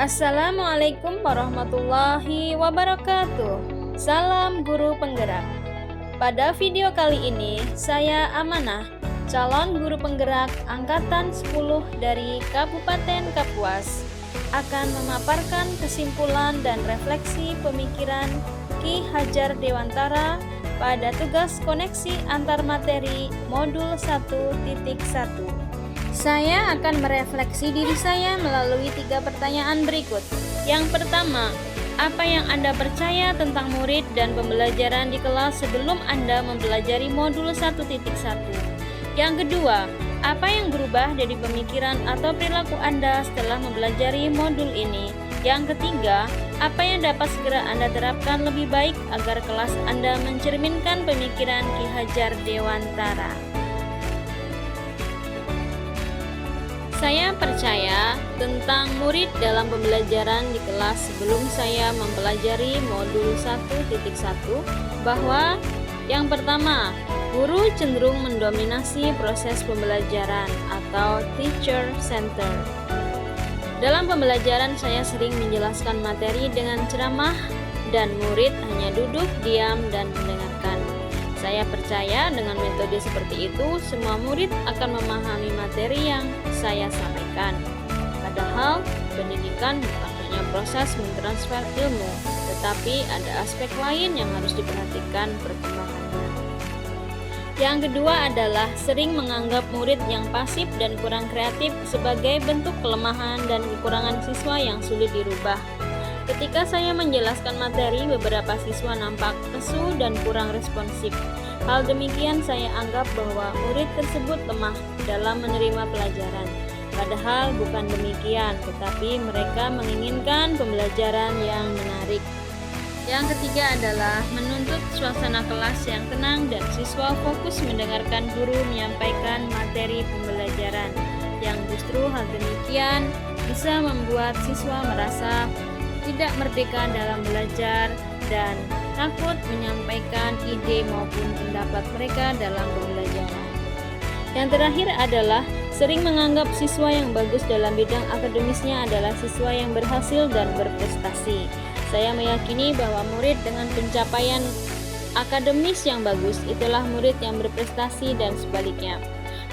Assalamualaikum warahmatullahi wabarakatuh. Salam guru penggerak. Pada video kali ini, saya Amanah, calon guru penggerak angkatan 10 dari Kabupaten Kapuas, akan memaparkan kesimpulan dan refleksi pemikiran Ki Hajar Dewantara pada tugas koneksi antar materi modul 1.1. Saya akan merefleksi diri saya melalui 3 pertanyaan berikut. Yang pertama, apa yang Anda percaya tentang murid dan pembelajaran di kelas sebelum Anda mempelajari modul 1.1? Yang kedua, apa yang berubah dari pemikiran atau perilaku Anda setelah mempelajari modul ini? Yang ketiga, apa yang dapat segera Anda terapkan lebih baik agar kelas Anda mencerminkan pemikiran Ki Hajar Dewantara? Saya percaya tentang murid dalam pembelajaran di kelas sebelum saya mempelajari modul 1.1 bahwa yang pertama, guru cenderung mendominasi proses pembelajaran atau teacher center. Dalam pembelajaran saya sering menjelaskan materi dengan ceramah dan murid hanya duduk, diam, dan mendengarkan. Saya percaya dengan metode seperti itu, semua murid akan memahami materi yang saya sampaikan. Padahal, pendidikan bukan hanya proses mentransfer ilmu, tetapi ada aspek lain yang harus diperhatikan perkembangannya. Yang kedua adalah sering menganggap murid yang pasif dan kurang kreatif sebagai bentuk kelemahan dan kekurangan siswa yang sulit dirubah. Ketika saya menjelaskan materi, beberapa siswa nampak lesu dan kurang responsif. Hal demikian saya anggap bahwa murid tersebut lemah dalam menerima pelajaran. Padahal bukan demikian, tetapi mereka menginginkan pembelajaran yang menarik. Yang ketiga adalah menuntut suasana kelas yang tenang dan siswa fokus mendengarkan guru menyampaikan materi pembelajaran. Yang justru hal demikian bisa membuat siswa merasa tidak merdeka dalam belajar dan takut menyampaikan ide maupun pendapat mereka dalam pembelajaran. Yang terakhir adalah sering menganggap siswa yang bagus dalam bidang akademisnya adalah siswa yang berhasil dan berprestasi. Saya meyakini bahwa murid dengan pencapaian akademis yang bagus itulah murid yang berprestasi dan sebaliknya.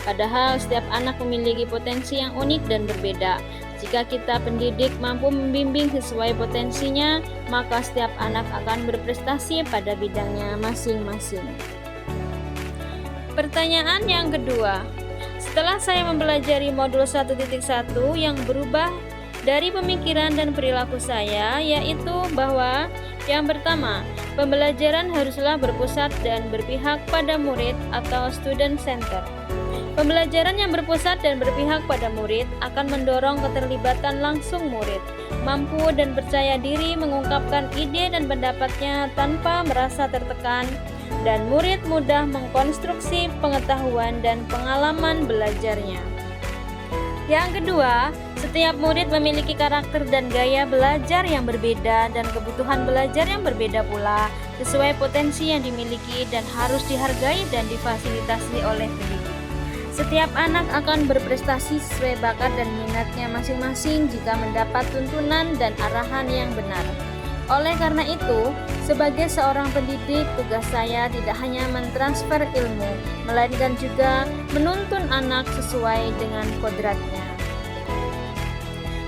Padahal setiap anak memiliki potensi yang unik dan berbeda. Jika kita pendidik mampu membimbing sesuai potensinya, maka setiap anak akan berprestasi pada bidangnya masing-masing. Pertanyaan yang kedua, setelah saya mempelajari modul 1.1 yang berubah dari pemikiran dan perilaku saya, yaitu bahwa yang pertama, pembelajaran haruslah berpusat dan berpihak pada murid atau student center. Pembelajaran yang berpusat dan berpihak pada murid akan mendorong keterlibatan langsung murid, mampu dan percaya diri mengungkapkan ide dan pendapatnya tanpa merasa tertekan, dan murid mudah mengkonstruksi pengetahuan dan pengalaman belajarnya. Yang kedua, setiap murid memiliki karakter dan gaya belajar yang berbeda dan kebutuhan belajar yang berbeda pula, sesuai potensi yang dimiliki dan harus dihargai dan difasilitasi oleh pendidik. Setiap anak akan berprestasi sesuai bakat dan minatnya masing-masing jika mendapat tuntunan dan arahan yang benar. Oleh karena itu, sebagai seorang pendidik, tugas saya tidak hanya mentransfer ilmu, melainkan juga menuntun anak sesuai dengan kodratnya.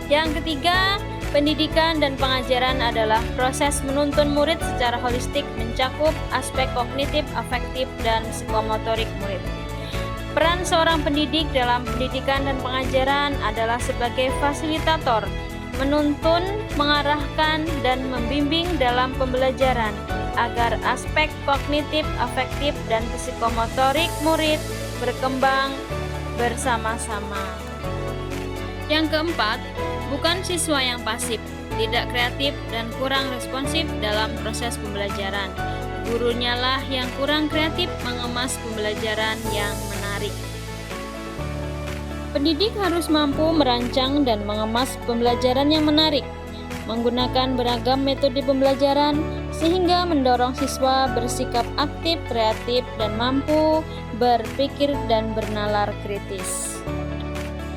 Yang ketiga, pendidikan dan pengajaran adalah proses menuntun murid secara holistik mencakup aspek kognitif, afektif, dan psikomotorik murid. Peran seorang pendidik dalam pendidikan dan pengajaran adalah sebagai fasilitator, menuntun, mengarahkan, dan membimbing dalam pembelajaran agar aspek kognitif, afektif, dan psikomotorik murid berkembang bersama-sama. Yang keempat, bukan siswa yang pasif, tidak kreatif, dan kurang responsif dalam proses pembelajaran. Gurunya lah yang kurang kreatif mengemas pembelajaran yang menarik. Pendidik harus mampu merancang dan mengemas pembelajaran yang menarik, menggunakan beragam metode pembelajaran sehingga mendorong siswa bersikap aktif, kreatif, dan mampu berpikir dan bernalar kritis.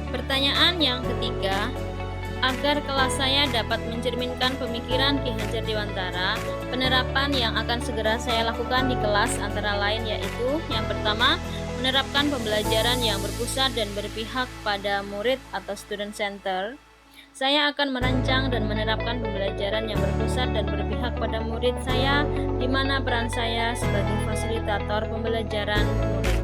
Pertanyaan yang ketiga, Agar kelas saya dapat mencerminkan pemikiran Ki Hajar Dewantara, penerapan yang akan segera saya lakukan di kelas antara lain yaitu: yang pertama, menerapkan pembelajaran yang berpusat dan berpihak pada murid atau student center. Saya akan merancang dan menerapkan pembelajaran yang berpusat dan berpihak pada murid saya, di mana peran saya sebagai fasilitator pembelajaran murid.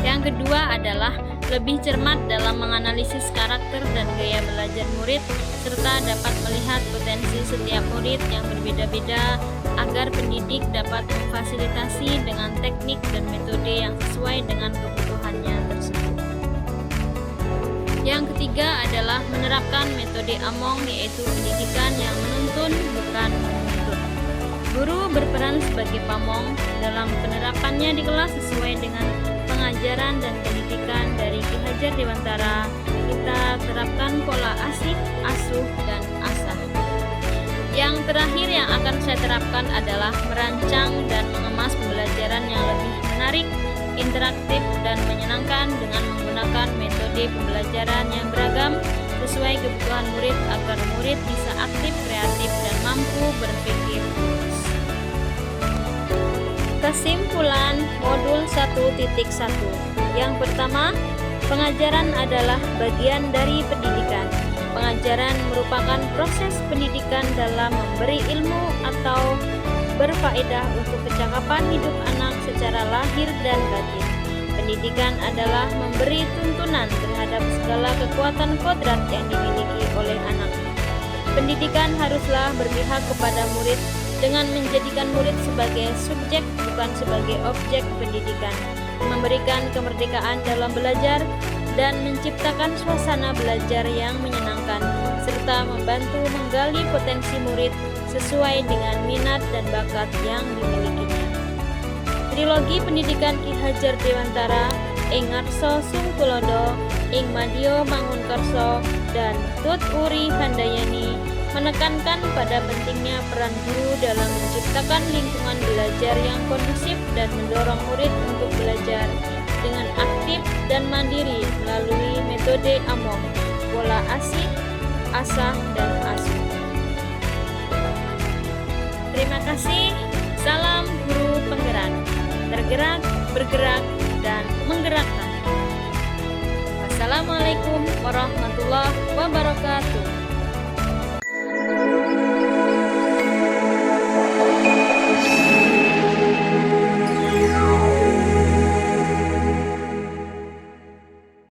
Yang kedua adalah lebih cermat dalam menganalisis karakter dan gaya belajar murid, serta dapat melihat potensi setiap murid yang berbeda-beda agar pendidik dapat memfasilitasi dengan teknik dan metode yang sesuai dengan kebutuhannya tersebut. Yang ketiga adalah menerapkan metode Among, yaitu pendidikan yang menuntun bukan menuntut. Guru berperan sebagai pamong dalam penerapannya di kelas sesuai dengan pengajaran dan pendidikan dari Ki Hajar Dewantara. Kita terapkan pola asih, asuh, dan asah. Yang terakhir yang akan saya terapkan adalah merancang dan mengemas pembelajaran yang lebih menarik, interaktif, dan menyenangkan dengan menggunakan metode pembelajaran yang beragam sesuai kebutuhan murid agar murid bisa aktif, kreatif, dan mampu berpikir logis. Kesimpulan modul 1.1. Yang pertama, pengajaran adalah bagian dari pendidikan. Pengajaran merupakan proses pendidikan dalam memberi ilmu atau berfaedah untuk kecakapan hidup anak secara lahir dan batin. Pendidikan adalah memberi tuntunan terhadap segala kekuatan kodrat yang dimiliki oleh anak. Pendidikan haruslah berpihak kepada murid dengan menjadikan murid sebagai subjek bukan sebagai objek pendidikan, memberikan kemerdekaan dalam belajar, dan menciptakan suasana belajar yang menyenangkan, serta membantu menggali potensi murid sesuai dengan minat dan bakat yang dimilikinya. Trilogi pendidikan Ki Hajar Dewantara, ing ngarsa Sung Tulodo, ing Madya Mangunkarsa, dan Tut Uri Handayani menekankan pada pentingnya peran guru dalam menciptakan lingkungan belajar yang kondusif dan mendorong murid untuk belajar dengan aktif dan mandiri melalui metode Among, pola asih, asah, dan asuh. Terima kasih. Salam guru penggerak, tergerak, bergerak, dan menggerakkan. Wassalamualaikum warahmatullahi wabarakatuh.